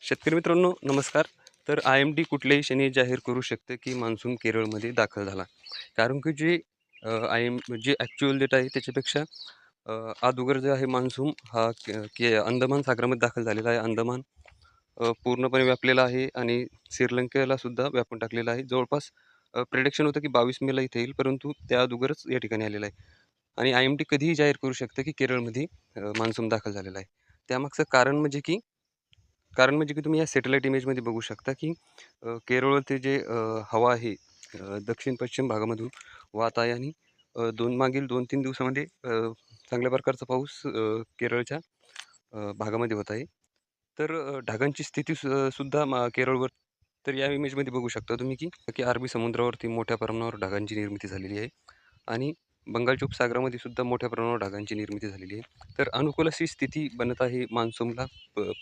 शेतकरी मित्रांनो नमस्कार. तर IMD कुठल्याही क्षणी जाहीर करू शकते की मान्सून केरळमध्ये दाखल झाला. कारण की जे जे ॲक्चुअल डेटा आहे त्याच्यापेक्षा अगोदर जे आहे मान्सून हा अंदमान सागरामध्ये दाखल झालेला आहे. अंदमान पूर्णपणे व्यापलेला आहे आणि श्रीलंकेला सुद्धा व्यापून टाकलेला आहे. जवळपास प्रिडिक्शन होतं की 22 मेला इथे येईल, परंतु त्या अगोदरच या ठिकाणी आलेला आहे. आणि IMD कधीही जाहीर करू शकतं की केरळमध्ये मान्सून दाखल झालेला आहे. त्यामागचं कारण म्हणजे की तुम्ही या सॅटेलाईट इमेजमध्ये बघू शकता की केरळवरती जे हवा आहे दक्षिण-पश्चिम भागामधून वाहत आहे आणि मागील 2-3 दिवसामध्ये चांगल्या प्रकारचा पाऊस केरळच्या भागामध्ये होत आहे. तर ढगांची स्थिती सुद्धा केरळवर तर या इमेजमध्ये बघू शकता तुम्ही की अरबी समुद्रावरती मोठ्या प्रमाणावर ढगांची निर्मिती झालेली आहे आणि बंगालच्या उपसागरामध्ये सुद्धा मोठ्या प्रमाणावर ढगांची निर्मिती झालेली आहे. तर अनुकूल अशी स्थिती बनत आहे मान्सूनला